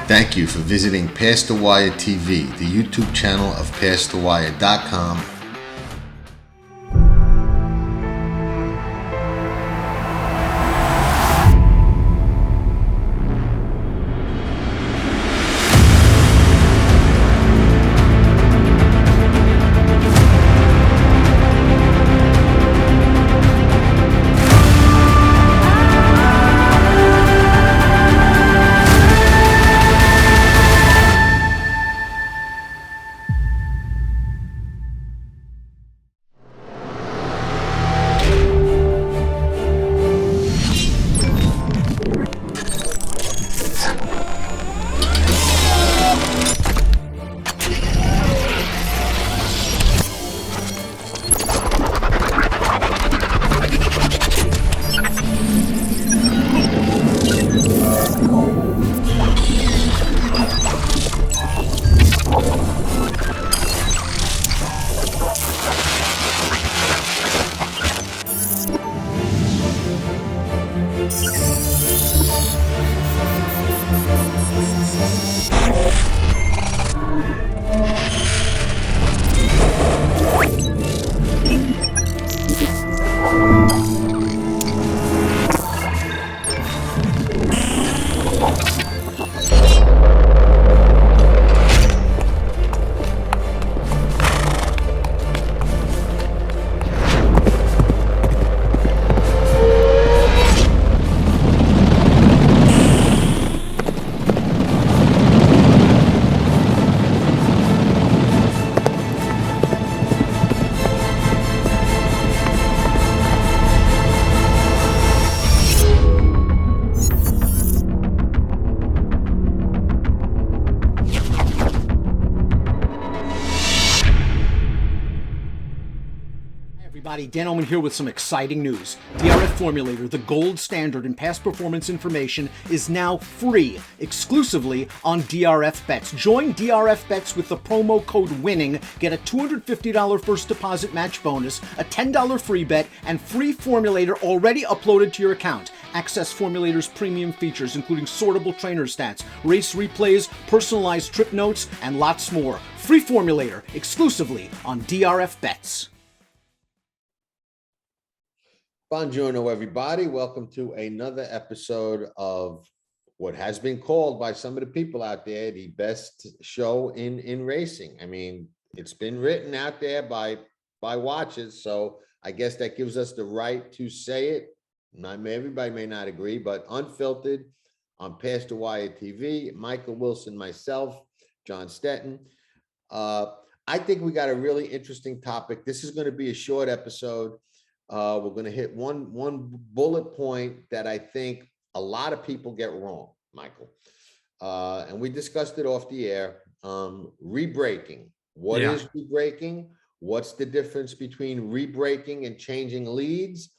Thank you for visiting Past the Wire TV, the YouTube channel of PastTheWire.com. Dan Oman here with some exciting news. DRF Formulator, the gold standard in past performance information, is now free, exclusively on DRF Bets. Join DRF Bets with the promo code WINNING. Get a $250 first deposit match bonus, a $10 free bet, and free Formulator already uploaded to your account. Access Formulator's premium features, including sortable trainer stats, race replays, personalized trip notes, and lots more. Free Formulator, exclusively on DRF Bets. Buongiorno, everybody. Welcome to another episode of what has been called by some of the people out there the best show in racing. I mean, it's been written out there by watchers, so I guess that gives us the right to say it. Everybody may not agree, but Unfiltered on Past the Wire TV, Michael Wilson, myself, John Stettin. I think we got a really interesting topic. This is going to be a short episode. We're going to hit one bullet point that I think a lot of people get wrong, Michael. And we discussed it off the air. Rebraking. What is rebraking? What's the difference between rebraking and changing leads?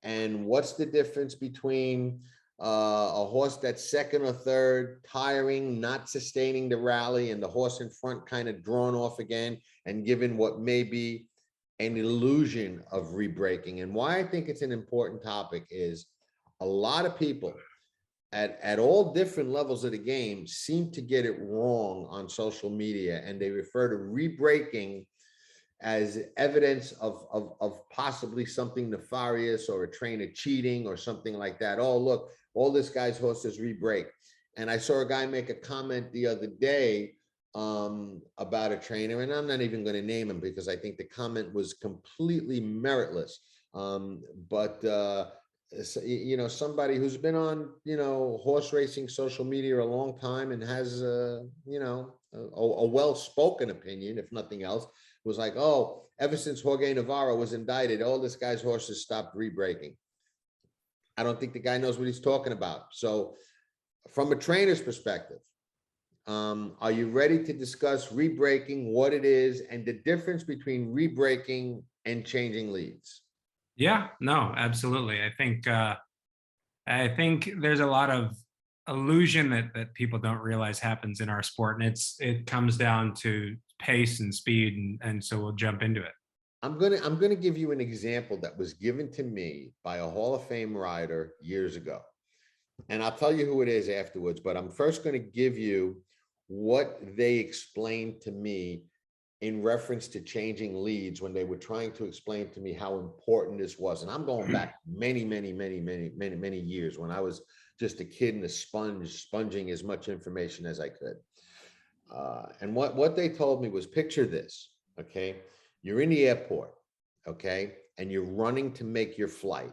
And what's the difference between a horse that's second or third, tiring, not sustaining the rally, and the horse in front kind of drawn off again and given what may be an illusion of rebraking? And why I think it's an important topic is a lot of people at all different levels of the game seem to get it wrong on social media, and they refer to rebraking as evidence of possibly something nefarious or a trainer cheating or something like that. Oh, look, all this guy's horses rebrake. And I saw a guy make a comment the other day about a trainer, and I'm not even going to name him because I think the comment was completely meritless. Somebody who's been on, horse racing social media a long time and has, a well-spoken opinion, if nothing else, was like, oh, ever since Jorge Navarro was indicted, all this guy's horses stopped rebraking. I don't think the guy knows what he's talking about. So from a trainer's perspective, are you ready to discuss rebraking, what it is, and the difference between rebraking and changing leads? Yeah, no, absolutely. I think there's a lot of illusion that people don't realize happens in our sport, and it comes down to pace and speed, and so we'll jump into it. I'm gonna give you an example that was given to me by a Hall of Fame rider years ago. and I'll tell you who it is afterwards, but I'm first going to give you what they explained to me in reference to changing leads when they were trying to explain to me how important this was. And I'm going back many years when I was just a kid and a sponge, sponging as much information as I could. And what they told me was, picture this, okay? You're in the airport, okay? And you're running to make your flight.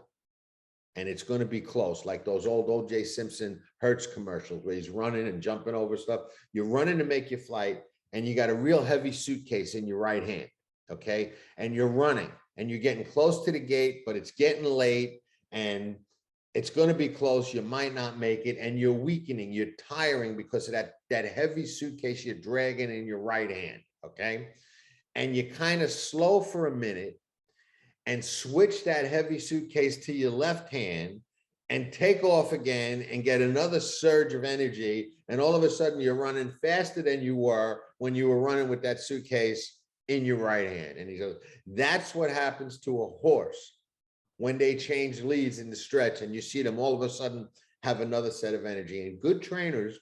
And it's going to be close, like those old O.J. Simpson Hertz commercials where he's running and jumping over stuff. You're running to make your flight, and you got a real heavy suitcase in your right hand, okay? And you're running, and you're getting close to the gate, but it's getting late, and it's going to be close. You might not make it, and you're weakening. You're tiring because of that heavy suitcase you're dragging in your right hand, okay? And you kind of slow for a minute and switch that heavy suitcase to your left hand and take off again and get another surge of energy. And all of a sudden you're running faster than you were when you were running with that suitcase in your right hand. And he goes, that's what happens to a horse when they change leads in the stretch, and you see them all of a sudden have another set of energy. And good trainers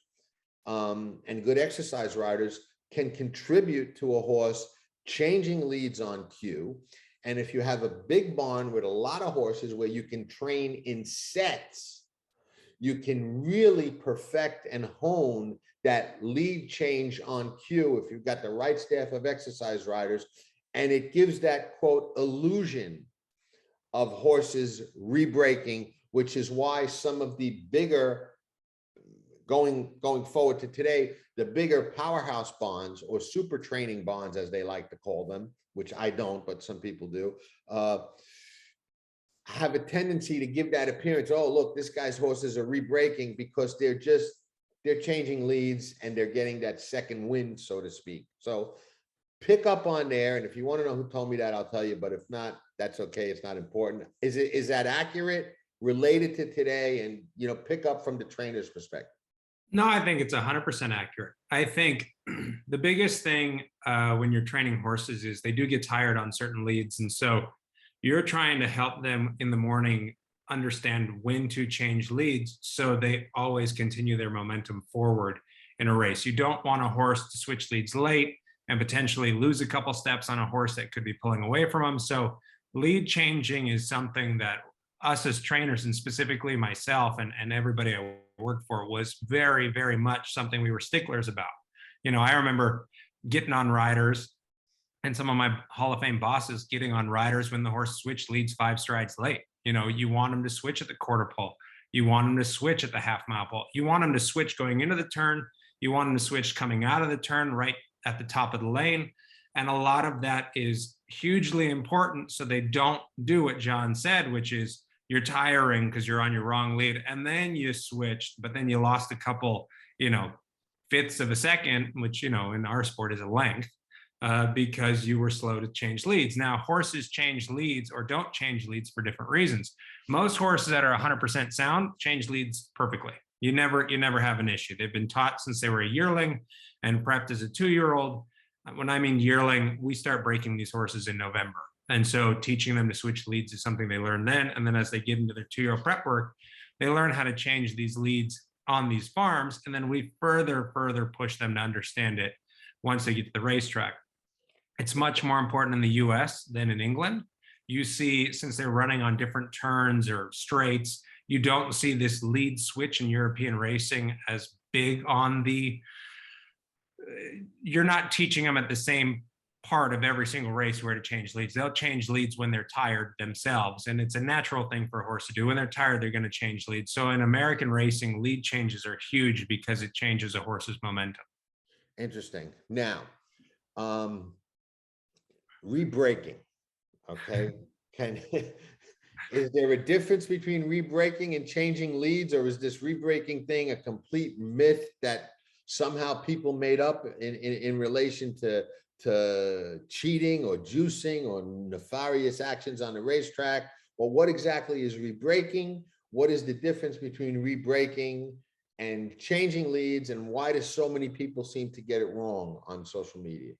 and good exercise riders can contribute to a horse changing leads on cue. And if you have a big barn with a lot of horses where you can train in sets, you can really perfect and hone that lead change on cue if you've got the right staff of exercise riders. And it gives that, quote, illusion of horses re-braking, which is why some of the bigger, going forward to today, the bigger powerhouse bonds, or super training bonds, as they like to call them, which I don't, but some people do, have a tendency to give that appearance. Oh, look, this guy's horses are re-braking because they're changing leads and they're getting that second wind, so to speak. So pick up on there. And if you want to know who told me that, I'll tell you, but if not, that's okay. It's not important. Is that accurate, related to today? And, pick up from the trainer's perspective. No, I think it's 100% accurate. I think the biggest thing when you're training horses is they do get tired on certain leads. And so you're trying to help them in the morning understand when to change leads so they always continue their momentum forward in a race. You don't want a horse to switch leads late and potentially lose a couple steps on a horse that could be pulling away from them. So lead changing is something that us as trainers, and specifically myself and everybody I worked for, was very, very much something we were sticklers about. I remember getting on riders, and some of my Hall of Fame bosses getting on riders when the horse switched leads 5 strides late. You want them to switch at the quarter pole. You want them to switch at the half mile pole. You want them to switch going into the turn. You want them to switch coming out of the turn right at the top of the lane. And a lot of that is hugely important so they don't do what John said, which is you're tiring because you're on your wrong lead, and then you switched, but then you lost a couple, fifths of a second, which, in our sport is a length, because you were slow to change leads. Now, horses change leads or don't change leads for different reasons. Most horses that are 100% sound change leads perfectly. You never have an issue. They've been taught since they were a yearling and prepped as a 2-year-old. When I mean yearling, we start breaking these horses in November. And so teaching them to switch leads is something they learn then. And then as they get into their 2-year prep work, they learn how to change these leads on these farms. And then we further push them to understand it once they get to the racetrack. It's much more important in the US than in England. You see, since they're running on different turns or straights, you don't see this lead switch in European racing as big on you're not teaching them at the same part of every single race where to change leads. They'll change leads when they're tired themselves. And it's a natural thing for a horse to do. When they're tired, they're going to change leads. So in American racing, lead changes are huge because it changes a horse's momentum. Interesting. Now, re-braking, okay? Is there a difference between re-braking and changing leads, or is this re-braking thing a complete myth that somehow people made up in relation to cheating or juicing or nefarious actions on the racetrack? Well, what exactly is re-braking? What is the difference between re-braking and changing leads, and why do so many people seem to get it wrong on social media?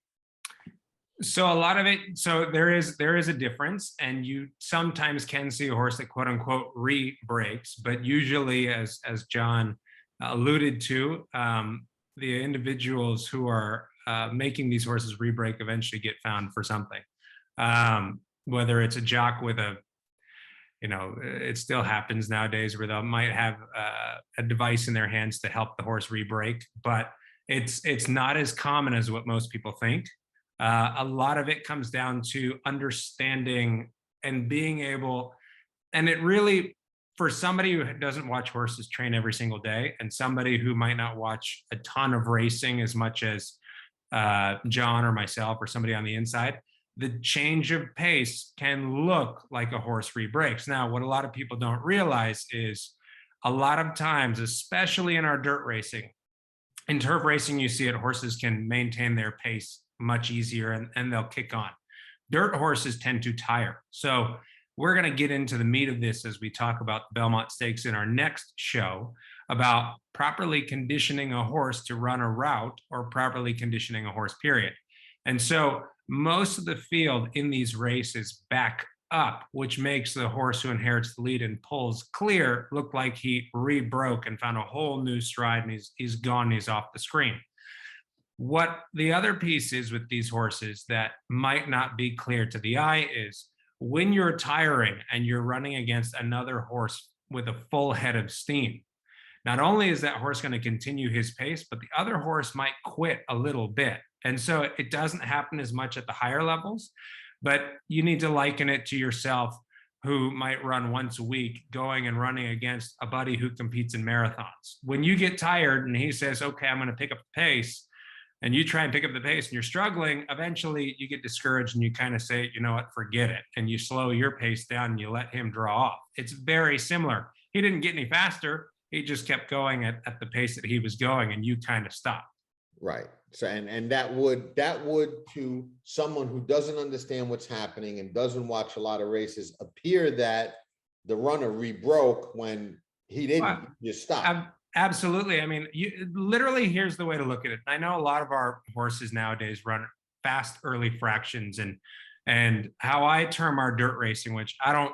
So a lot of it, so there is a difference, and you sometimes can see a horse that quote unquote re-breaks, but usually, as John alluded to, the individuals who are making these horses re-break eventually get found for something. Whether it's a jock with a, it still happens nowadays where they might have a device in their hands to help the horse re-break, but it's not as common as what most people think. A lot of it comes down to understanding and being able, and it really, for somebody who doesn't watch horses train every single day, and somebody who might not watch a ton of racing as much as John or myself or somebody on the inside, the change of pace can look like a horse re-breaks. Now, what a lot of people don't realize is a lot of times, especially in our dirt racing, in turf racing, you see it, horses can maintain their pace much easier, and they'll kick on. Dirt horses tend to tire. So we're going to get into the meat of this as we talk about the Belmont Stakes in our next show, about properly conditioning a horse to run a route, or properly conditioning a horse, period. And so most of the field in these races back up, which makes the horse who inherits the lead and pulls clear look like he re-broke and found a whole new stride, and he's gone, he's off the screen. What the other piece is with these horses that might not be clear to the eye is when you're tiring and you're running against another horse with a full head of steam, not only is that horse going to continue his pace, but the other horse might quit a little bit. And so it doesn't happen as much at the higher levels, but you need to liken it to yourself, who might run once a week, going and running against a buddy who competes in marathons. When you get tired and he says, okay, I'm going to pick up the pace, and you try and pick up the pace and you're struggling, eventually you get discouraged and you kind of say, you know what, forget it. And you slow your pace down and you let him draw off. It's very similar. He didn't get any faster. He just kept going at the pace that he was going, and you kind of stopped. Right. So, and that would to someone who doesn't understand what's happening and doesn't watch a lot of races appear that the runner re-broke when he didn't. Just stop. Absolutely. I mean, literally, here's the way to look at it. I know a lot of our horses nowadays run fast early fractions, and how I term our dirt racing, which I don't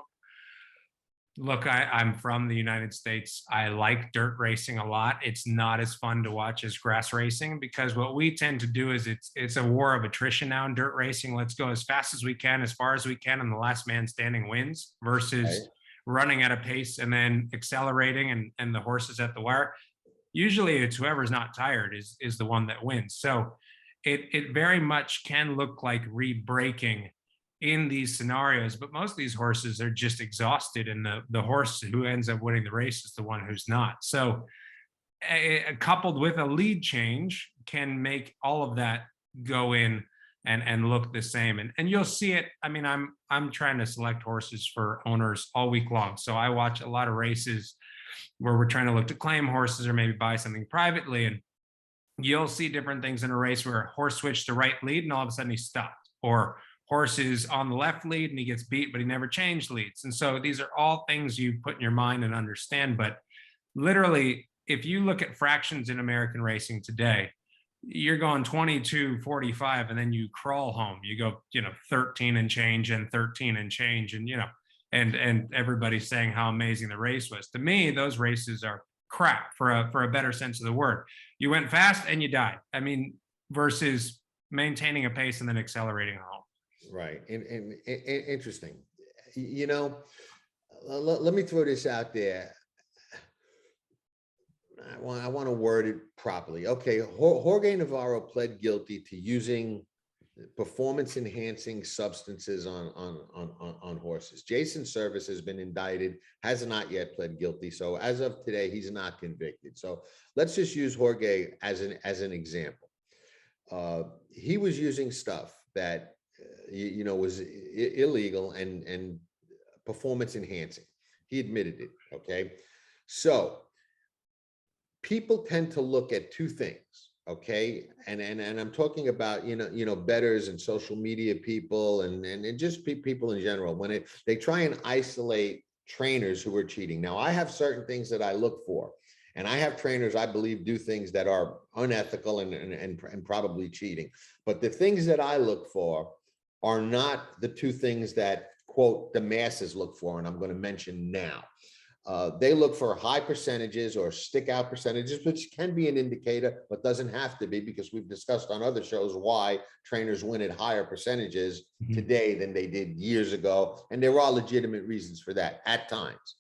look, I'm from the United States. I like dirt racing a lot. It's not as fun to watch as grass racing, because what we tend to do is it's a war of attrition now in dirt racing. Let's go as fast as we can, as far as we can, and the last man standing wins, versus running at a pace and then accelerating and the horses at the wire. Usually it's whoever's not tired is the one that wins. So it very much can look like re-breaking in these scenarios, but most of these horses are just exhausted, and the horse who ends up winning the race is the one who's not. So coupled with a lead change can make all of that go in and look the same. And you'll see it. I mean, I'm trying to select horses for owners all week long. So I watch a lot of races where we're trying to look to claim horses or maybe buy something privately. And you'll see different things in a race where a horse switched to right lead and all of a sudden he stopped, or horse is on the left lead and he gets beat, but he never changed leads. And so these are all things you put in your mind and understand. But literally, if you look at fractions in American racing today, you're going 22, 45, and then you crawl home. You go, 13 and change and 13 and change. And, and everybody's saying how amazing the race was. To me, those races are crap, for a better sense of the word. You went fast and you died. I mean, versus maintaining a pace and then accelerating home. Right. And interesting. Let me throw this out there. I want to word it properly. Okay, Jorge Navarro pled guilty to using performance enhancing substances on horses. Jason Service has been indicted, has not yet pled guilty. So as of today, he's not convicted. So let's just use Jorge as an example. He was using stuff that was illegal and performance enhancing. He admitted it. Okay, so people tend to look at two things. Okay, and I'm talking about bettors and social media people and just people in general, when they try and isolate trainers who are cheating. Now, I have certain things that I look for, And I have trainers, I believe, do things that are unethical and probably cheating. But the things that I look for are not the two things that, quote, the masses look for, and I'm going to mention now. They look for high percentages or stick out percentages, which can be an indicator, but doesn't have to be, because we've discussed on other shows why trainers win at higher percentages today than they did years ago. And there are legitimate reasons for that at times.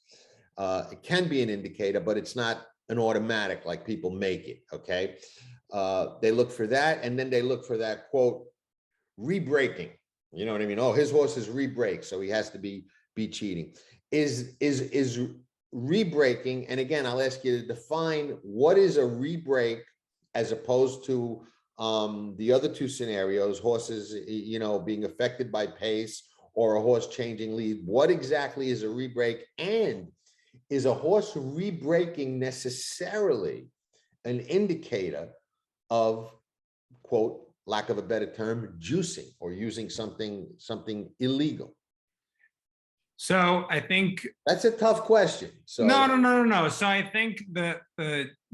It can be an indicator, but it's not an automatic like people make it. Okay. They look for that. And then they look for that, quote, re-breaking. You know what I mean? Oh, his horse is re-break, so he has to be cheating. Is re-breaking, and again, I'll ask you to define what is a re-break as opposed to the other two scenarios, horses, you know, being affected by pace or a horse changing lead. What exactly is a re-break, and is a horse re-breaking necessarily an indicator of, quote, lack of a better term, juicing, or using something illegal? So I think that's a tough question. So no. So I think the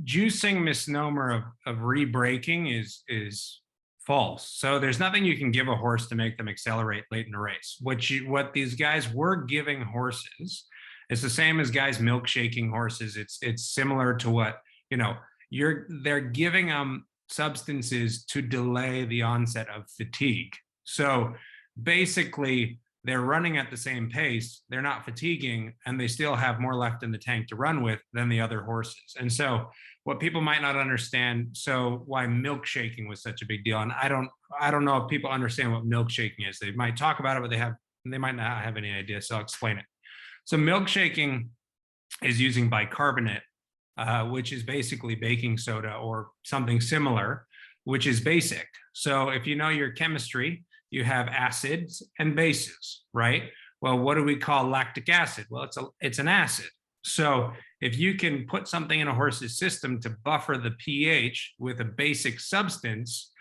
juicing misnomer of re-breaking is false. So there's nothing you can give a horse to make them accelerate late in the race. What these guys were giving horses is the same as guys milkshaking horses. It's similar to what, you know, they're giving them substances to delay the onset of fatigue. So basically, they're running at the same pace, they're not fatiguing, and they still have more left in the tank to run with than the other horses. And so what people might not understand, so why milkshaking was such a big deal. And I don't know if people understand what milkshaking is. They might talk about it, but they might not have any idea. So I'll explain it. So milkshaking is using bicarbonate, which is basically baking soda or something similar, which is basic. So if you know your chemistry, you have acids and bases, right? Well, what do we call lactic acid? Well, it's an acid. So if you can put something in a horse's system to buffer the pH with a basic substance,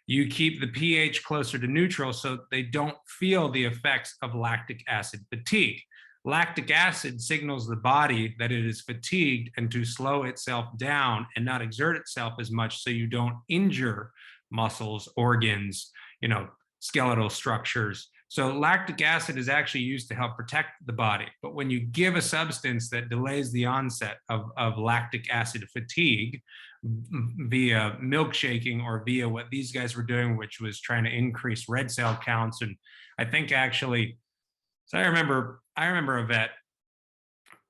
you keep the pH closer to neutral so they don't feel the effects of lactic acid fatigue. Lactic acid signals the body that it is fatigued and to slow itself down and not exert itself as much so you don't injure muscles, organs, you know, skeletal structures. So lactic acid is actually used to help protect the body. But when you give a substance that delays the onset of lactic acid fatigue via milkshaking or via what these guys were doing, which was trying to increase red cell counts. And I think actually, so I remember a vet,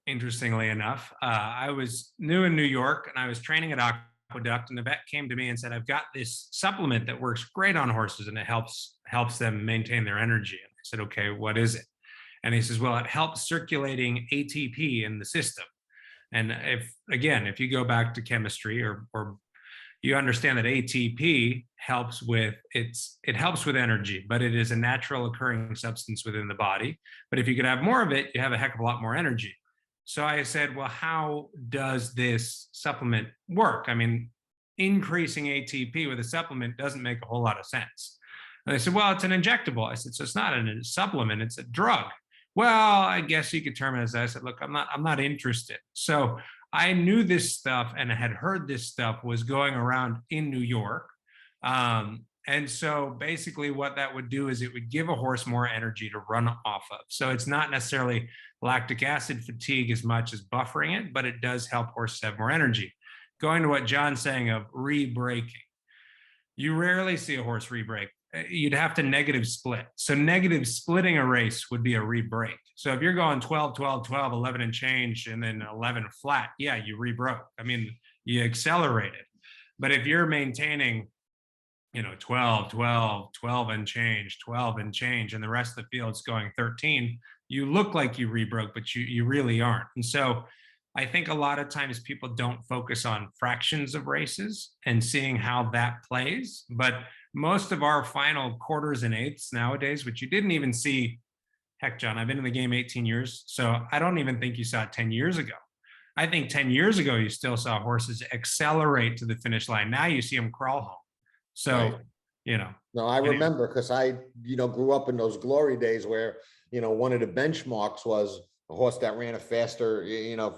interestingly enough, I was new in New York and I was training at Aqueduct, and the vet came to me and said, I've got this supplement that works great on horses and it helps them maintain their energy. And I said, okay, what is it? And he says, well, it helps circulating ATP in the system. And if you go back to chemistry or you understand that ATP helps with energy, but it is a natural occurring substance within the body. But if you could have more of it, you have a heck of a lot more energy. So I said, well, how does this supplement work? I mean, increasing ATP with a supplement doesn't make a whole lot of sense. And they said, well, it's an injectable. I said, so it's not a supplement, it's a drug. Well, I guess you could term it as that. I said, look, I'm not interested. So I knew this stuff and had heard this stuff was going around in New York. And so basically what that would do is it would give a horse more energy to run off of. So it's not necessarily lactic acid fatigue as much as buffering it, but it does help horses have more energy. Going to what John's saying of re-breaking. You rarely see a horse re-break. You'd have to negative split. So negative splitting a race would be a re-break. So if you're going 12, 12, 12, 11 and change, and then 11 flat, yeah, you re-broke. I mean, you accelerated. But if you're maintaining, 12, 12, 12 and change, 12 and change, and the rest of the field's going 13, you look like you re-broke, but you really aren't. And so I think a lot of times people don't focus on fractions of races and seeing how that plays. But most of our final quarters and eighths nowadays, which you didn't even see, heck, John, I've been in the game 18 years, so I don't even think you saw it 10 years ago. I think 10 years ago, you still saw horses accelerate to the finish line. Now you see them crawl home. So, right. No, I remember because I, grew up in those glory days where, one of the benchmarks was a horse that ran a faster,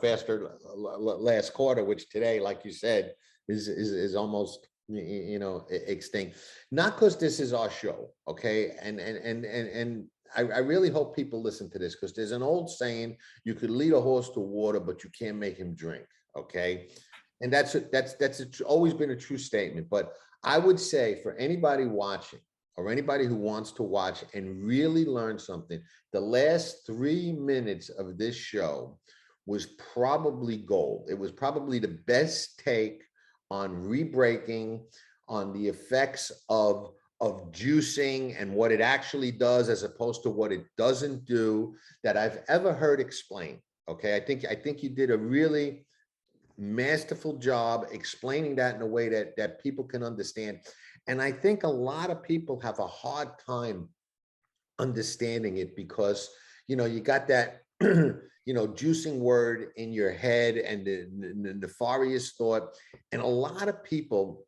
faster last quarter, which today, like you said, is almost, extinct. Not because this is our show, okay? And I really hope people listen to this, because there's an old saying: you could lead a horse to water, but you can't make him drink. Okay, and that's always been a true statement. But I would say, for anybody watching, or anybody who wants to watch and really learn something, the last 3 minutes of this show was probably gold. It was probably the best take on rebreaking, on the effects of juicing and what it actually does as opposed to what it doesn't do, that I've ever heard explained. Okay, I think you did a really masterful job explaining that in a way that people can understand. And I think a lot of people have a hard time understanding it, because you got that juicing word in your head, and the nefarious thought. And a lot of people,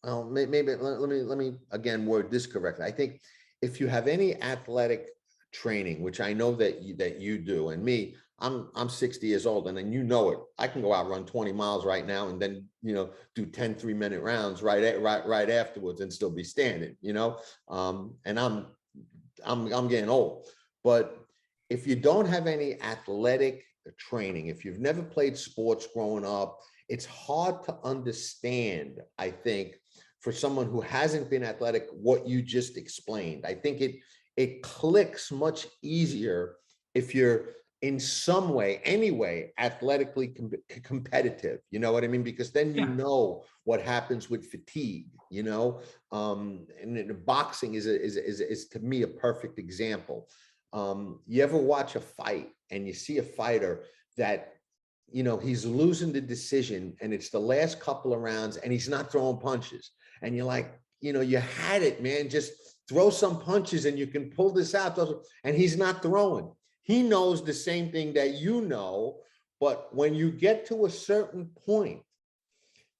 well, maybe let me again word this correctly. I think if you have any athletic training, which I know that you do, and me, I'm 60 years old, and then it. I can go out, run 20 miles right now, and then do 10 3-minute rounds right afterwards, and still be standing. And I'm getting old. But if you don't have any athletic training, if you've never played sports growing up, it's hard to understand, I think, for someone who hasn't been athletic, what you just explained. I think it clicks much easier if you're in some way, anyway, athletically competitive. You know what I mean? Because then you know what happens with fatigue. And boxing is to me a perfect example. You ever watch a fight and you see a fighter that he's losing the decision, and it's the last couple of rounds, and he's not throwing punches, and you're like, you had it, man, just throw some punches and you can pull this out. And he's not throwing. He knows the same thing that but when you get to a certain point,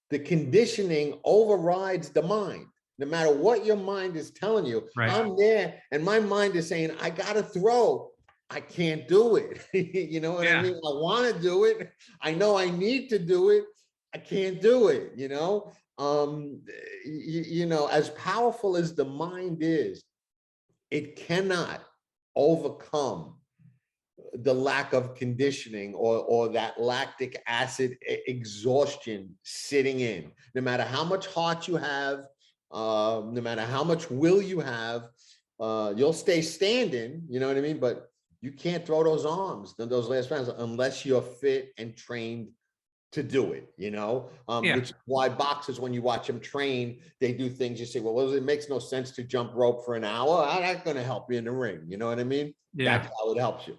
the conditioning overrides the mind. No matter what your mind is telling you, Right. I'm there, and my mind is saying, I gotta throw. I can't do it. You know what I mean? I want to do it. I know I need to do it. I can't do it. As powerful as the mind is, it cannot overcome the lack of conditioning, or that lactic acid exhaustion sitting in. No matter how much heart you have, no matter how much will you have, you'll stay standing, you know what I mean? But you can't throw those arms, those last rounds, unless you're fit and trained to do it, which is why boxers, when you watch them train, they do things you say, well, it makes no sense to jump rope for an hour. That's going to help you in the ring. You know what I mean? Yeah. That's how it helps you,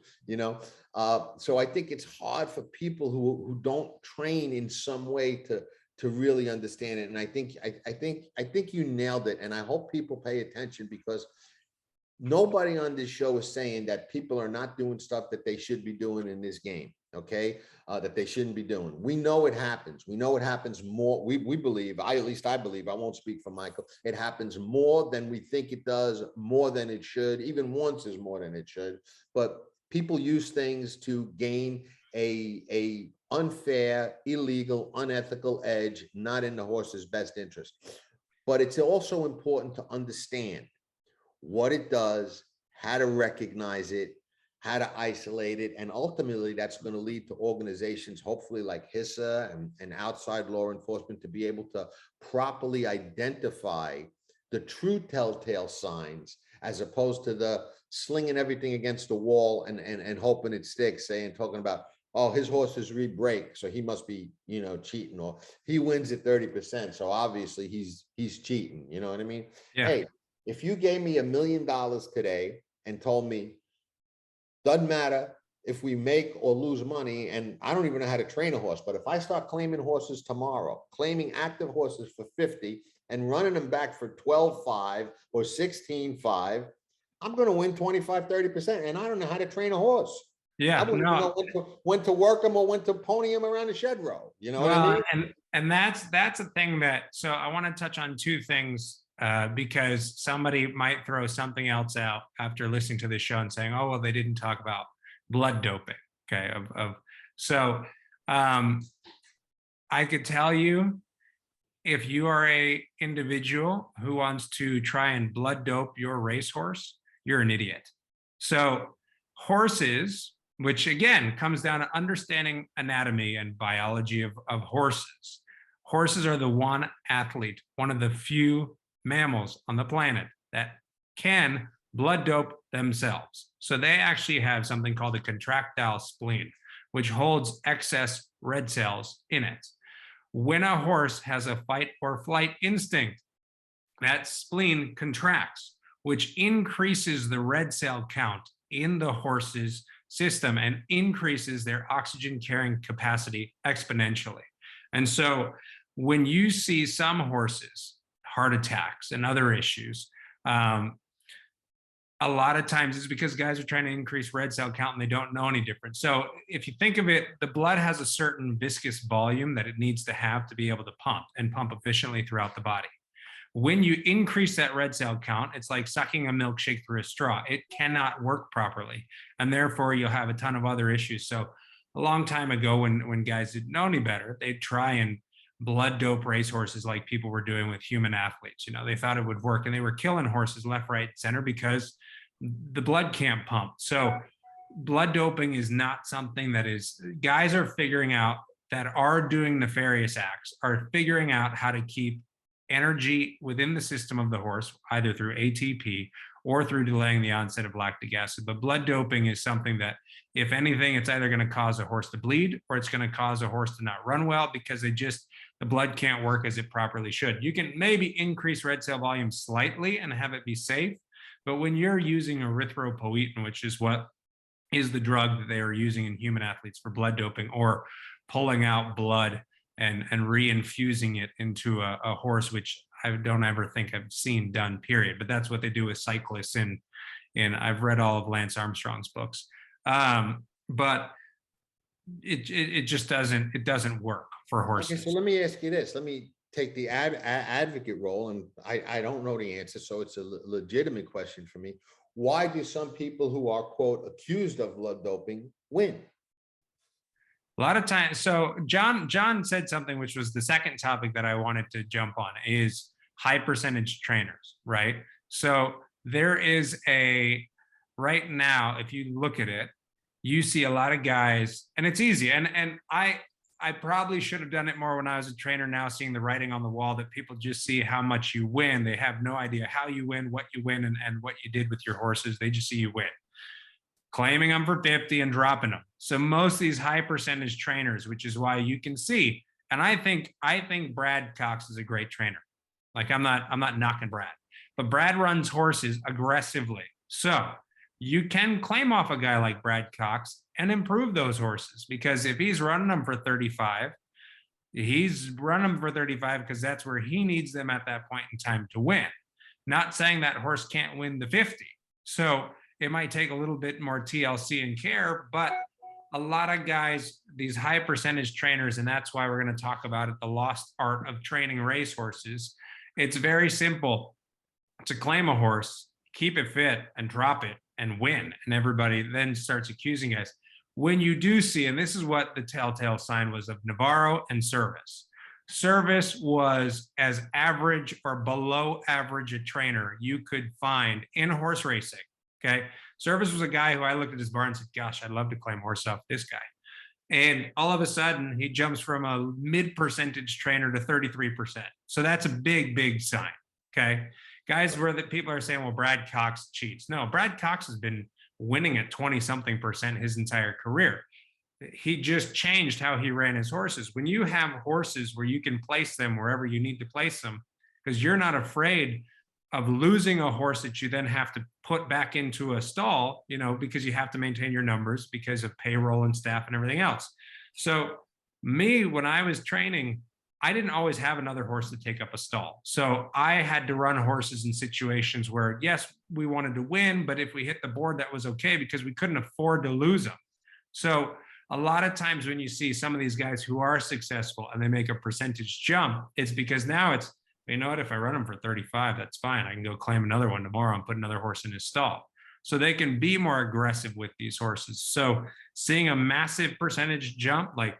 so I think it's hard for people who don't train in some way to really understand it. And I think you nailed it. And I hope people pay attention, because nobody on this show is saying that people are not doing stuff that they should be doing in this game. Okay, that they shouldn't be doing. We know it happens. We know it happens more. We believe, at least I believe, I won't speak for Michael, it happens more than we think it does, more than it should. Even once is more than it should. But people use things to gain a unfair, illegal, unethical edge, not in the horse's best interest. But it's also important to understand what it does, how to recognize it, how to isolate it. And ultimately, that's going to lead to organizations, hopefully like HISA and outside law enforcement, to be able to properly identify the true telltale signs, as opposed to the slinging everything against the wall and hoping it sticks, talking about, oh, his horse is re-break, so he must be, cheating, or he wins at 30%, so obviously he's cheating. You know what I mean? Yeah. Hey, if you gave me $1 million today and told me, doesn't matter if we make or lose money, and I don't even know how to train a horse, but if I start claiming horses tomorrow, claiming active horses for 50 and running them back for 12.5 or 16.5, I'm going to win 25-30%, and I don't know how to train a horse. Yeah, I wouldn't even know when to work them or when to pony them around the shed row. You know what I mean? And that's a thing so I want to touch on two things, because somebody might throw something else out after listening to this show and saying, oh, well, they didn't talk about blood doping. Okay. So I could tell you, if you are a individual who wants to try and blood dope your racehorse, you're an idiot. So horses, which again comes down to understanding anatomy and biology of horses. Horses are the one athlete, one of the few mammals on the planet that can blood dope themselves. So they actually have something called a contractile spleen, which holds excess red cells in it. When a horse has a fight or flight instinct, that spleen contracts, which increases the red cell count in the horse's system and increases their oxygen carrying capacity exponentially. And so when you see some horses, heart attacks and other issues, a lot of times it's because guys are trying to increase red cell count and they don't know any different. So if you think of it, the blood has a certain viscous volume that it needs to have to be able to pump and pump efficiently throughout the body. When you increase that red cell count, it's like sucking a milkshake through a straw. It cannot work properly. And therefore you'll have a ton of other issues. So a long time ago, when guys didn't know any better, they'd try and blood dope racehorses like people were doing with human athletes. They thought it would work, and they were killing horses left, right, center because the blood can't pump. So blood doping is not something that is, guys are figuring out, that are doing nefarious acts, are figuring out how to keep energy within the system of the horse, either through ATP or through delaying the onset of lactic acid. But blood doping is something that, if anything, it's either going to cause a horse to bleed or it's going to cause a horse to not run well because the blood can't work as it properly should. You can maybe increase red cell volume slightly and have it be safe. But when you're using erythropoietin, which is what is the drug that they are using in human athletes for blood doping, or pulling out blood and reinfusing it into a horse, which I don't ever think I've seen done, period. But that's what they do with cyclists, and I've read all of Lance Armstrong's books. But it just doesn't work for horses. Okay, so let me ask you this. Let me take the advocate role, and I don't know the answer, so it's a legitimate question for me. Why do some people who are, quote, accused of blood doping win? A lot of times, so John said something, which was the second topic that I wanted to jump on, is high percentage trainers, right? So there is right now, if you look at it, you see a lot of guys, and it's easy. And I probably should have done it more when I was a trainer. Now seeing the writing on the wall that people just see how much you win. They have no idea how you win, what you win, and what you did with your horses. They just see you win, claiming them for 50 and dropping them. So most of these high percentage trainers, which is why you can see, and I think Brad Cox is a great trainer. Like, I'm not knocking Brad, but Brad runs horses aggressively. So you can claim off a guy like Brad Cox and improve those horses, because if he's running them for 35, he's running them for 35 because that's where he needs them at that point in time to win. Not saying that horse can't win the 50. So it might take a little bit more TLC and care, but a lot of guys, these high percentage trainers, and that's why we're going to talk about it, the lost art of training racehorses. It's very simple to claim a horse, keep it fit, and drop it and win. And everybody then starts accusing guys. When you do see, and this is what the telltale sign was of Navarro and Service. Service was as average or below average a trainer you could find in horse racing. Okay. Service was a guy who I looked at his barn and said, gosh, I'd love to claim horse off this guy. And all of a sudden he jumps from a mid percentage trainer to 33%. So that's a big, big sign. Okay. Guys where that people are saying, well, Brad Cox cheats. No, Brad Cox has been winning at 20-something% his entire career. He just changed how he ran his horses. When you have horses where you can place them wherever you need to place them, because you're not afraid of losing a horse that you then have to put back into a stall, because you have to maintain your numbers because of payroll and staff and everything else. So me, when I was training, I didn't always have another horse to take up a stall. So I had to run horses in situations where, yes, we wanted to win, but if we hit the board, that was okay because we couldn't afford to lose them. So a lot of times when you see some of these guys who are successful and they make a percentage jump, it's because now it's, you know what, if I run them for 35, that's fine. I can go claim another one tomorrow and put another horse in his stall. so they can be more aggressive with these horses. So seeing a massive percentage jump, like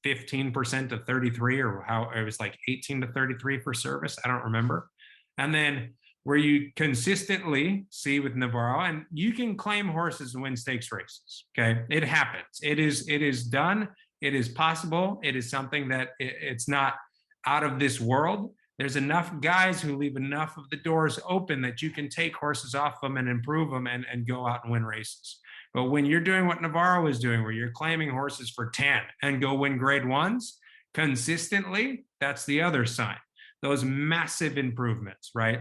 15% to 33, or how it was like 18 to 33 for service, I don't remember. And then where you consistently see with Navarro, and you can claim horses and win stakes races. Okay, it happens. It is done. It is possible. It is something that it's not out of this world. There's enough guys who leave enough of the doors open that you can take horses off them and improve them and go out and win races. But when you're doing what Navarro is doing, where you're claiming horses for 10 and go win grade ones consistently, that's the other sign. Those massive improvements, right?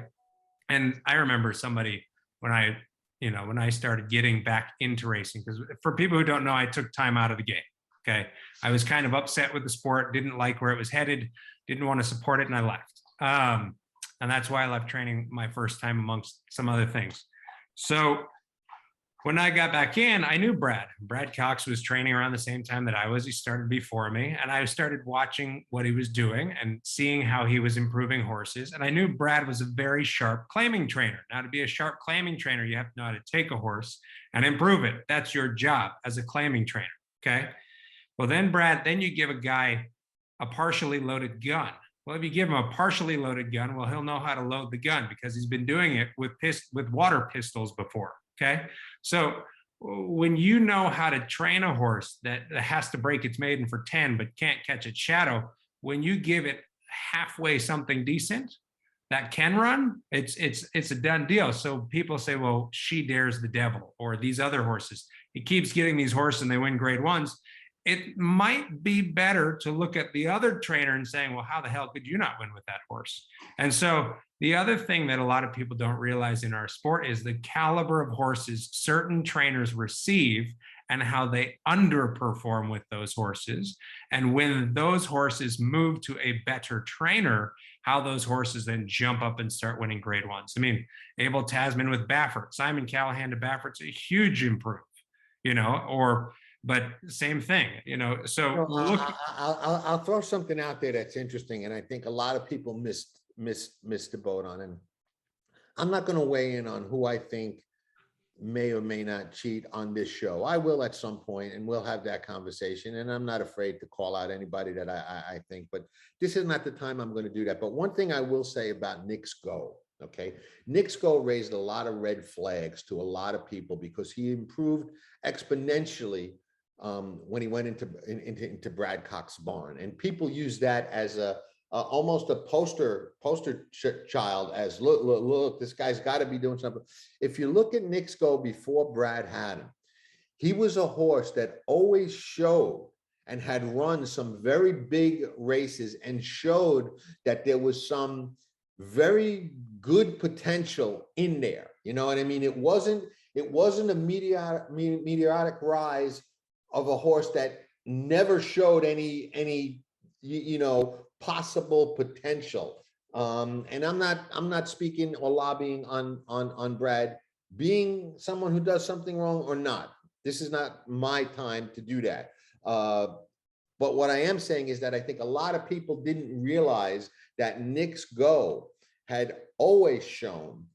And I remember somebody when I started getting back into racing, because for people who don't know, I took time out of the game. Okay. I was kind of upset with the sport, didn't like where it was headed, didn't want to support it, and I left. And that's why I left training my first time, amongst some other things. So when I got back in, I knew Brad. Brad Cox was training around the same time that I was. He started before me, and I started watching what he was doing and seeing how he was improving horses. And I knew Brad was a very sharp claiming trainer. Now, to be a sharp claiming trainer, you have to know how to take a horse and improve it. That's your job as a claiming trainer, okay? Well, then Brad, then you give a guy a partially loaded gun. Well, if you give him a partially loaded gun, well, he'll know how to load the gun because he's been doing it with water pistols before. Okay. So when you know how to train a horse that has to break its maiden for 10, but can't catch its shadow, when you give it halfway something decent that can run, it's a done deal. So people say, well, She Dares the Devil, or these other horses. He keeps getting these horses and they win grade ones. It might be better to look at the other trainer and saying, well, how the hell could you not win with that horse? And so the other thing that a lot of people don't realize in our sport is the caliber of horses certain trainers receive and how they underperform with those horses. And when those horses move to a better trainer, how those horses then jump up and start winning grade ones. I mean, Abel Tasman with Baffert, Simon Callahan to Baffert's a huge improve, but same thing, so I'll throw something out there that's interesting, and I think a lot of people missed the boat on, and I'm not going to weigh in on who I think may or may not cheat on this show. I will at some point, and we'll have that conversation, and I'm not afraid to call out anybody that I think, but this is not the time I'm going to do that. But one thing I will say about Nick's Go, okay, Nick's Go raised a lot of red flags to a lot of people because he improved exponentially when he went into Brad Cox's barn, and people use that as almost a poster child, as look, this guy's got to be doing something. If you look at Nick's Go before Brad had him, he was a horse that always showed and had run some very big races and showed that there was some very good potential in there. You know what I mean? It wasn't a meteoric rise of a horse that never showed any possible potential. And I'm not speaking or lobbying on Brad being someone who does something wrong or not. This is not my time to do that. But what I am saying is that I think a lot of people didn't realize that Nick's Go had always shown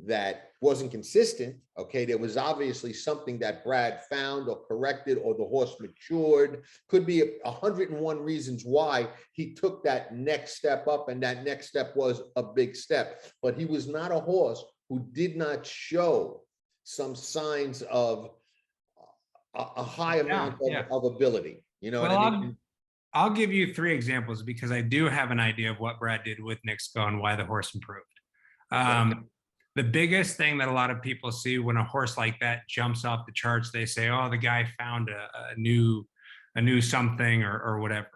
that wasn't consistent. Okay, there was obviously something that Brad found or corrected, or the horse matured. Could be 101 reasons why he took that next step up, and that next step was a big step. But he was not a horse who did not show some signs of a high amount of ability. You know what I mean? I'll give you 3 examples because I do have an idea of what Brad did with Nick's Go and why the horse improved. The biggest thing that a lot of people see when a horse like that jumps off the charts, they say, oh, the guy found a new something or whatever.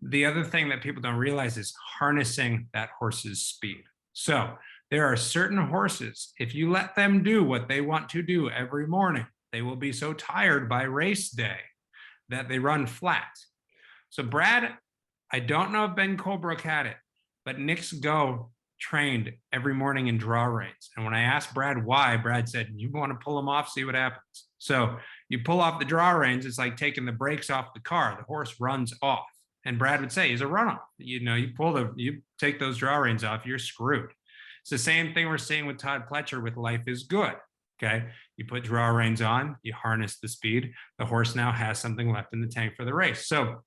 The other thing that people don't realize is harnessing that horse's speed. So there are certain horses, if you let them do what they want to do every morning, they will be so tired by race day that they run flat. So Brad, I don't know if Ben Colebrook had it, but Nick's Go trained every morning in draw reins. And when I asked Brad why, Brad said, you want to pull them off, see what happens. So you pull off the draw reins, it's like taking the brakes off the car. The horse runs off. And Brad would say, he's a runoff. You take those draw reins off, you're screwed. It's the same thing we're seeing with Todd Pletcher with Life is Good. Okay. You put draw reins on, you harness the speed. The horse now has something left in the tank for the race. So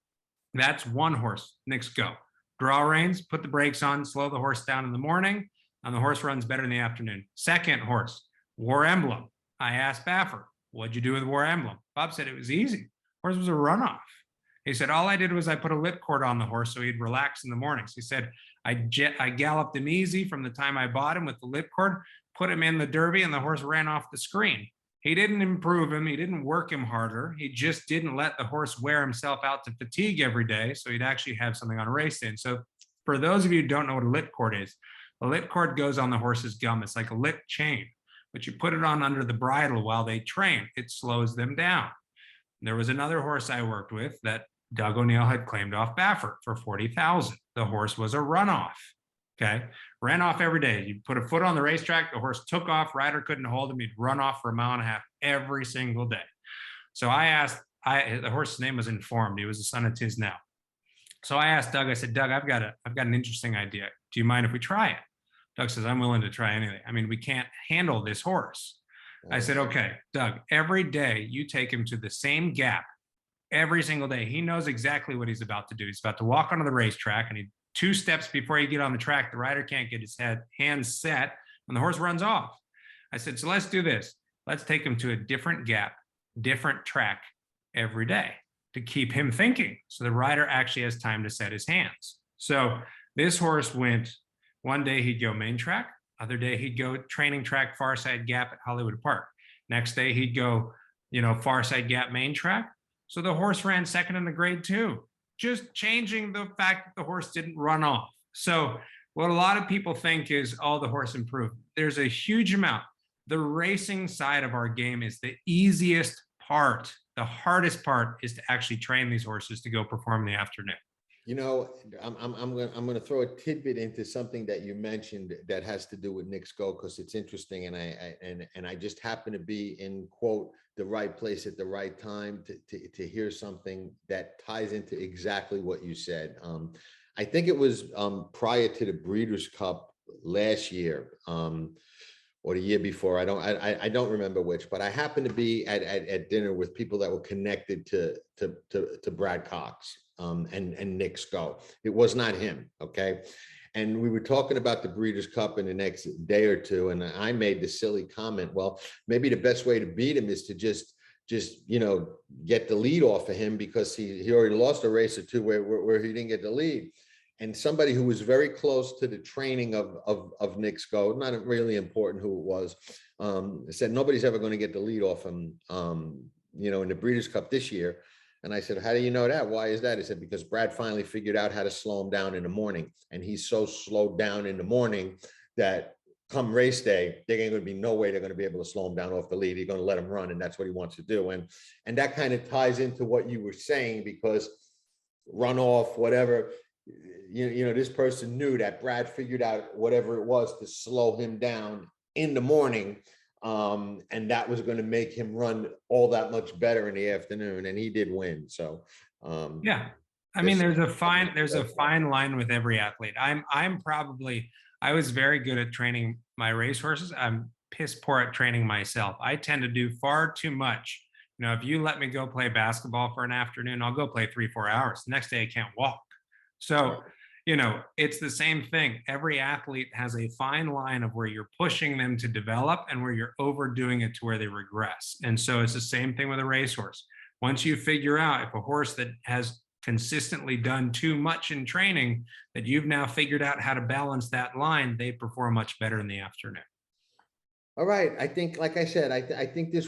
that's one horse. Next, go. Draw reins, put the brakes on, slow the horse down in the morning, and the horse runs better in the afternoon. Second horse, War Emblem. I asked Baffer, what'd you do with War Emblem? Bob said it was easy. Horse was a runoff. He said, all I did was I put a lit cord on the horse so he'd relax in the mornings. He said, I galloped him easy from the time I bought him with the lit cord, put him in the Derby, and the horse ran off the screen. He didn't improve him. He didn't work him harder. He just didn't let the horse wear himself out to fatigue every day. So he'd actually have something on race day. And so for those of you who don't know what a lit cord is, a lit cord goes on the horse's gum. It's like a lit chain, but you put it on under the bridle while they train. It slows them down. There was another horse I worked with that Doug O'Neill had claimed off Baffert for 40,000. The horse was a runoff. Okay, ran off every day. You put a foot on the racetrack, the horse took off, rider couldn't hold him. He'd run off for a mile and a half every single day. So I asked, the horse's name was Informed. He was the son of Tisnell. So I asked Doug, I said, Doug, I've got an interesting idea. Do you mind if we try it? Doug says, I'm willing to try anything. I mean, we can't handle this horse. I said, okay, Doug, every day you take him to the same gap every single day. He knows exactly what he's about to do. He's about to walk onto the racetrack, and he 2 steps before you get on the track, the rider can't get his hands set and the horse runs off. I said, so let's do this. Let's take him to a different gap, different track every day to keep him thinking. So the rider actually has time to set his hands. So this horse went, one day he'd go main track, other day he'd go training track, far side gap at Hollywood Park. Next day he'd go, far side gap, main track. So the horse ran second in the grade 2. Just changing the fact that the horse didn't run off. So what a lot of people think is, oh, the horse improved. There's a huge amount. The racing side of our game is the easiest part. The hardest part is to actually train these horses to go perform in the afternoon. I'm gonna throw a tidbit into something that you mentioned that has to do with Nick's Go, because it's interesting, and I just happen to be in, quote, the right place at the right time to hear something that ties into exactly what you said. I think it was prior to the Breeders' Cup last year, or the year before. I don't remember which, but I happened to be at dinner with people that were connected to Brad Cox. And Nick's Go. It was not him, okay? And we were talking about the Breeders' Cup in the next day or two, and I made the silly comment, well, maybe the best way to beat him is to just get the lead off of him, because he already lost a race or two where he didn't get the lead. And somebody who was very close to the training of Nick's Go, not really important who it was, said nobody's ever going to get the lead off him, in the Breeders' Cup this year. And I said, how do you know that? Why is that? He said, because Brad finally figured out how to slow him down in the morning. And he's so slowed down in the morning that come race day, there ain't going to be no way they're going to be able to slow him down off the lead. He's going to let him run, and that's what he wants to do. And that kind of ties into what you were saying, because runoff, whatever, this person knew that Brad figured out whatever it was to slow him down in the morning. And that was going to make him run all that much better in the afternoon, and he did win. So yeah, I mean, there's a fine line with every athlete. I was very good at training my racehorses. I'm piss poor at training myself. I tend to do far too much. If you let me go play basketball for an afternoon, I'll go play 3-4 hours. The next day I can't walk. So it's the same thing. Every athlete has a fine line of where you're pushing them to develop and where you're overdoing it to where they regress. And so it's the same thing with a racehorse. Once you figure out if a horse that has consistently done too much in training, that you've now figured out how to balance that line, they perform much better in the afternoon. All right. I think, like I said, I think this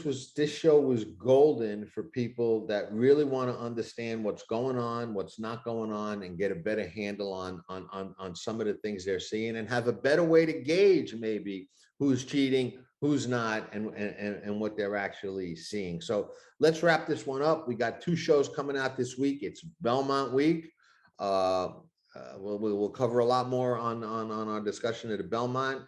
show was golden for people that really want to understand what's going on, what's not going on, and get a better handle on some of the things they're seeing, and have a better way to gauge maybe who's cheating, who's not, and what they're actually seeing. So let's wrap this one up. We got 2 shows coming out this week. It's Belmont week. We'll cover a lot more on our discussion of the Belmont.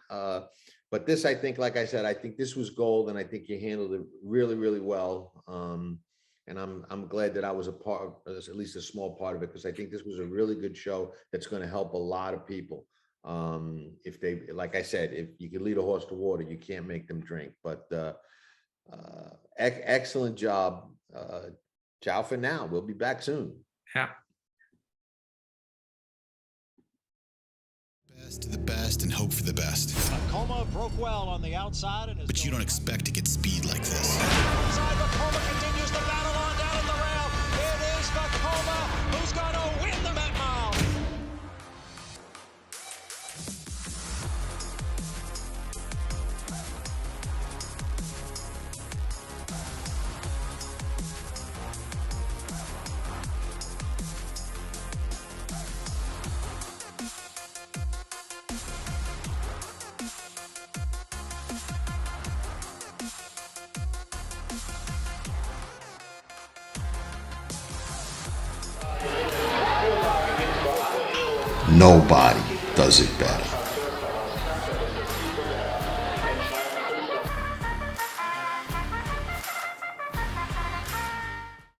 But this, I think, like I said, I think this was gold, and I think you handled it really, really well. And I'm glad that I was a part of, at least a small part of it, because I think this was a really good show that's going to help a lot of people. If they, like I said, if you can lead a horse to water, you can't make them drink. But Excellent job. Ciao for now. We'll be back soon. Yeah. To the best and hope for the best. Vacoma broke well on the outside, and But you don't expect to get speed like this. Inside, Vacoma continues the battle on down in the rail. It is Vacoma who's going to win the Met Mile. Nobody does it better.